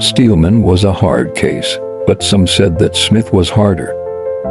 Steelman was a hard case, but some said that Smith was harder.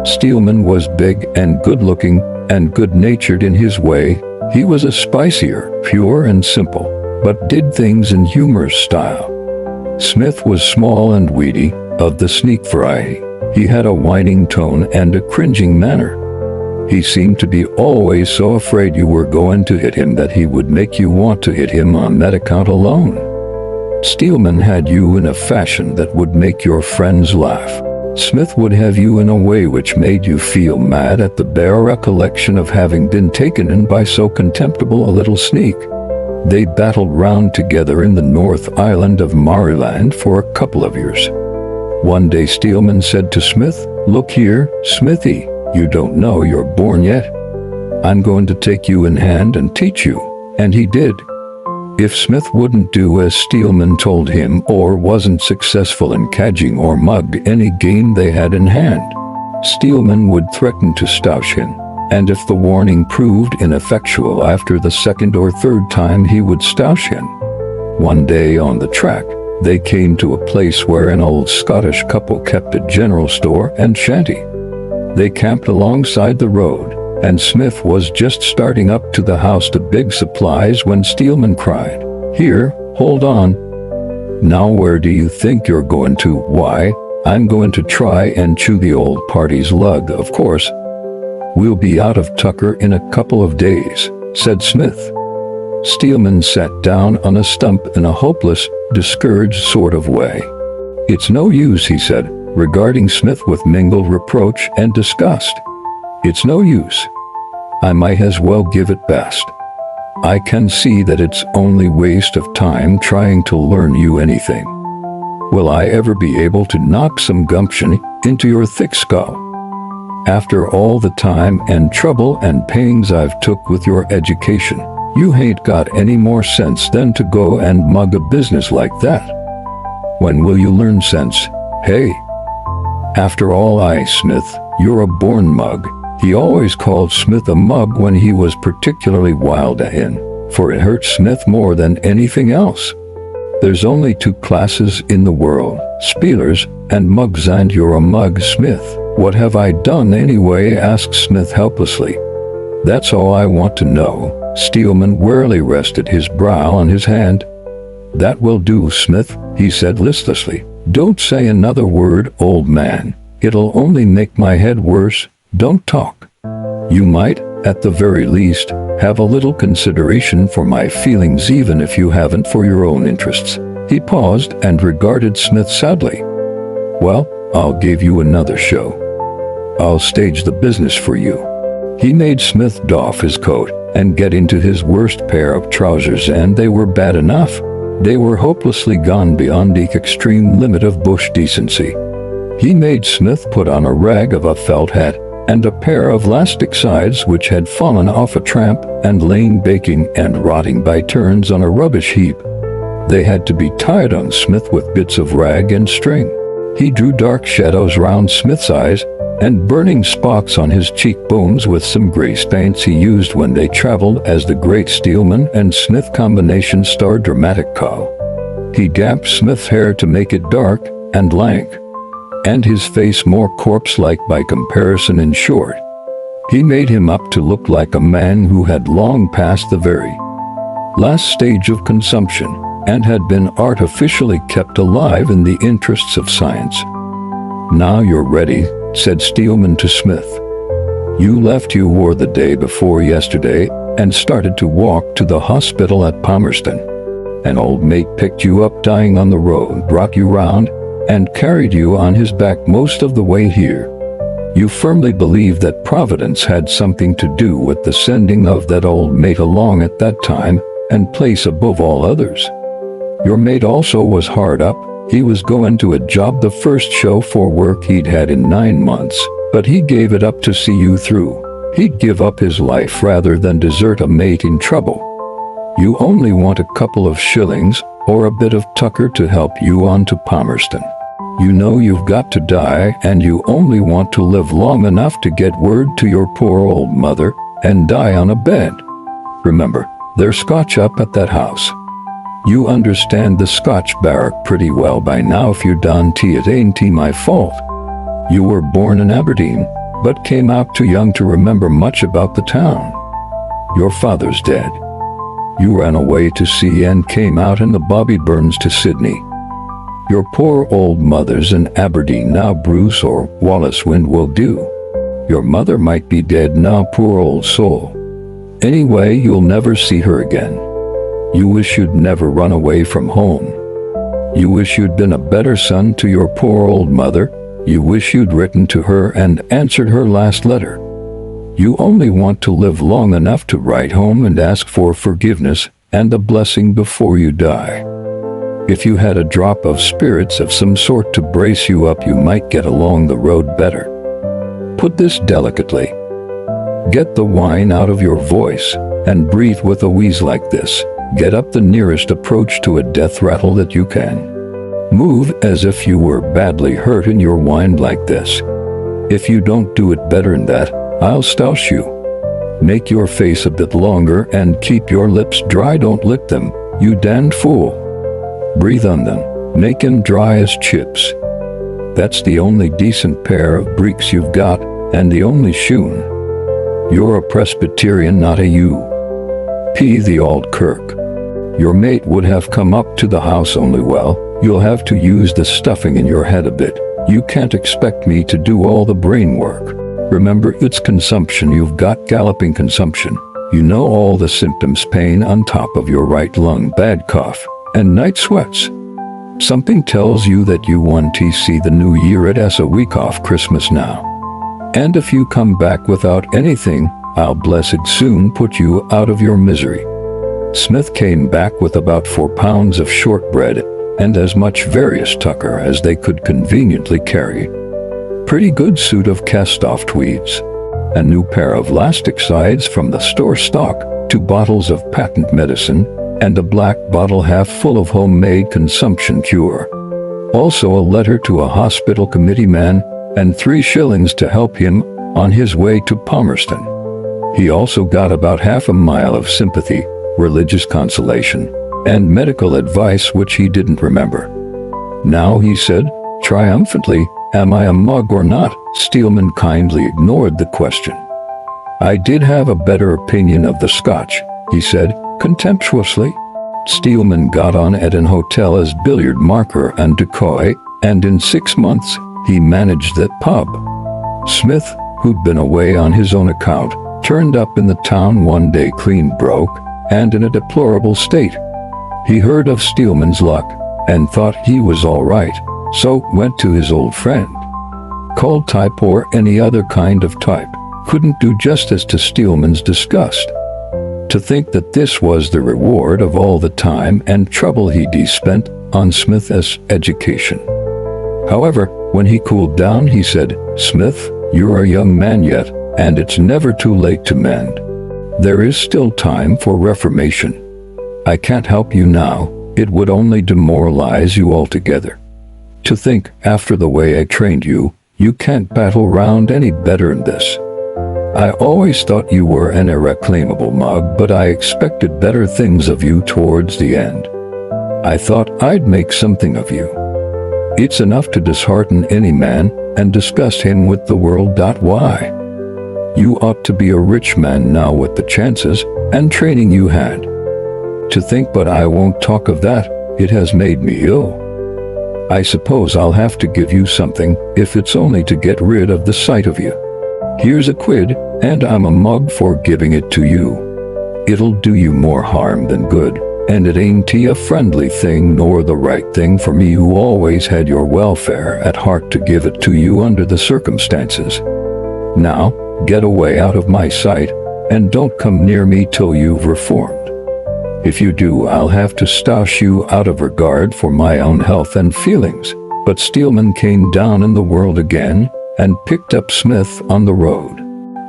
Steelman was big and good-looking and good-natured in his way. He was a spicier, pure and simple, but did things in humorous style. Smith was small and weedy, of the sneak variety. He had a whining tone and a cringing manner. He seemed to be always so afraid you were going to hit him that he would make you want to hit him on that account alone. Steelman had you in a fashion that would make your friends laugh. Smith would have you in a way which made you feel mad at the bare recollection of having been taken in by so contemptible a little sneak. They battled round together in the North Island of Maryland for a couple of years. One day Steelman said to Smith, "Look here, Smithy, you don't know you're born yet. I'm going to take you in hand and teach you." And he did. If Smith wouldn't do as Steelman told him or wasn't successful in cadging or mugged any game they had in hand, Steelman would threaten to stoush him, and if the warning proved ineffectual after the second or third time he would stoush him. One day on the track, they came to a place where an old Scottish couple kept a general store and shanty. They camped alongside the road, and Smith was just starting up to the house to big supplies when Steelman cried, "Here, hold on. Now where do you think you're going to?" "Why, I'm going to try and chew the old party's lug, of course. We'll be out of tucker in a couple of days," said Smith. Steelman sat down on a stump in a hopeless, discouraged sort of way. "It's no use," he said, regarding Smith with mingled reproach and disgust. "It's no use. I might as well give it best. I can see that it's only waste of time trying to learn you anything. Will I ever be able to knock some gumption into your thick skull? After all the time and trouble and pains I've took with your education, you ain't got any more sense than to go and mug a business like that. When will you learn sense, hey? After all, Smith, you're a born mug." He always called Smith a mug when he was particularly wild at him, for it hurt Smith more than anything else. "There's only two classes in the world, spielers and mugs, and you're a mug, Smith." "What have I done anyway?" asked Smith helplessly. "That's all I want to know." Steelman wearily rested his brow on his hand. "That will do, Smith," he said listlessly. "Don't say another word, old man. It'll only make my head worse. Don't talk. You might, at the very least, have a little consideration for my feelings, even if you haven't for your own interests." He paused and regarded Smith sadly. "Well, I'll give you another show. I'll stage the business for you." He made Smith doff his coat and get into his worst pair of trousers, and they were bad enough. They were hopelessly gone beyond the extreme limit of bush decency. He made Smith put on a rag of a felt hat and a pair of elastic sides which had fallen off a tramp and lain baking and rotting by turns on a rubbish heap. They had to be tied on Smith with bits of rag and string. He drew dark shadows round Smith's eyes and burning spots on his cheekbones with some grease paints he used when they traveled as the great Steelman and Smith combination star dramatic cow. He damped Smith's hair to make it dark and lank, and his face more corpse-like by comparison. In short, he made him up to look like a man who had long passed the very last stage of consumption and had been artificially kept alive in the interests of science. "Now you're ready," said Steelman to Smith. "You left your war the day before yesterday and started to walk to the hospital at Palmerston. An old mate picked you up dying on the road, brought you round, and carried you on his back most of the way here. You firmly believe that Providence had something to do with the sending of that old mate along at that time and place above all others. Your mate also was hard up. He was going to a job, the first show for work he'd had in 9 months, but he gave it up to see you through. He'd give up his life rather than desert a mate in trouble. You only want a couple of shillings or a bit of tucker to help you on to Palmerston. You know you've got to die, and you only want to live long enough to get word to your poor old mother and die on a bed. Remember, there's scotch up at that house. You understand the Scotch barrack pretty well by now if you don't. It ain't my fault. You were born in Aberdeen, but came out too young to remember much about the town. Your father's dead. You ran away to sea and came out in the Bobby Burns to Sydney. Your poor old mother's in Aberdeen now. Bruce or Wallace Wind will do. Your mother might be dead now, poor old soul. Anyway, you'll never see her again. You wish you'd never run away from home. You wish you'd been a better son to your poor old mother. You wish you'd written to her and answered her last letter. You only want to live long enough to write home and ask for forgiveness and a blessing before you die. If you had a drop of spirits of some sort to brace you up, you might get along the road better. Put this delicately. Get the whine out of your voice and breathe with a wheeze like this. Get up the nearest approach to a death rattle that you can. Move as if you were badly hurt in your whine like this. If you don't do it better than that, I'll stouse you. Make your face a bit longer and keep your lips dry. Don't lick them, you damned fool. Breathe on them, make 'em dry as chips. That's the only decent pair of breeks you've got, and the only shoon. You're a Presbyterian, not a U.P. the old Kirk. Your mate would have come up to the house only. Well, you'll have to use the stuffing in your head a bit. You can't expect me to do all the brain work. Remember, it's consumption. You've got galloping consumption. You know all the symptoms: pain on top of your right lung, bad cough, and night sweats. Something tells you that you want to see the new year. It's a week off Christmas now. And if you come back without anything, I'll blessed soon put you out of your misery. Smith came back with about 4 pounds of shortbread and as much various tucker as they could conveniently carry. Pretty good suit of cast-off tweeds, a new pair of elastic sides from the store stock, 2 bottles of patent medicine, and a black bottle half full of homemade consumption cure. Also a letter to a hospital committee man and 3 shillings to help him on his way to Palmerston. He also got about half a mile of sympathy, religious consolation, and medical advice which he didn't remember. Now, he said, triumphantly, am I a mug or not? Steelman kindly ignored the question. I did have a better opinion of the Scotch, he said, contemptuously. Steelman got on at an hotel as billiard marker and decoy, and in 6 months, he managed that pub. Smith, who'd been away on his own account, turned up in the town one day clean broke and in a deplorable state. He heard of Steelman's luck and thought he was all right, so went to his old friend. Cold type or any other kind of type couldn't do justice to Steelman's disgust. To think that this was the reward of all the time and trouble he'd spent on Smith's education. However, when he cooled down, he said, Smith, you're a young man yet, and it's never too late to mend. There is still time for reformation. I can't help you now. It would only demoralize you altogether. To think, after the way I trained you, you can't battle round any better than this. I always thought you were an irreclaimable mug, but I expected better things of you towards the end. I thought I'd make something of you. It's enough to dishearten any man and disgust him with the world. Why? You ought to be a rich man now with the chances and training you had. To think, but I won't talk of that, it has made me ill. I suppose I'll have to give you something, if it's only to get rid of the sight of you. Here's a quid, and I'm a mug for giving it to you. It'll do you more harm than good, and it ain't a friendly thing nor the right thing for me who always had your welfare at heart to give it to you under the circumstances. Now, get away out of my sight, and don't come near me till you've reformed. If you do, I'll have to stouse you out of regard for my own health and feelings. But Steelman came down in the world again, and picked up Smith on the road.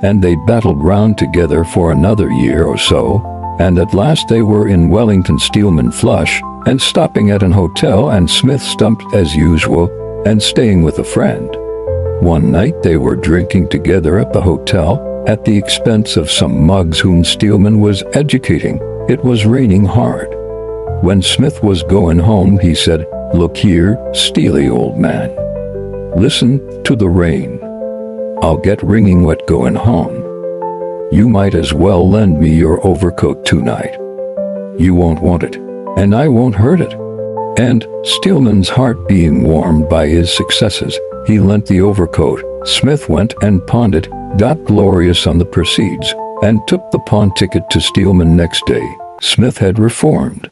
And they battled round together for another year or so, and at last they were in Wellington, Steelman flush, and stopping at an hotel, and Smith stumped as usual, and staying with a friend. One night they were drinking together at the hotel, at the expense of some mugs whom Steelman was educating. It was raining hard. When Smith was going home, he said, "Look here, steely old man. Listen to the rain. I'll get wringing wet going home. You might as well lend me your overcoat tonight. You won't want it, and I won't hurt it." And, Steelman's heart being warmed by his successes, he lent the overcoat. Smith went and pawned it, got glorious on the proceeds, and took the pawn ticket to Steelman next day. Smith had reformed.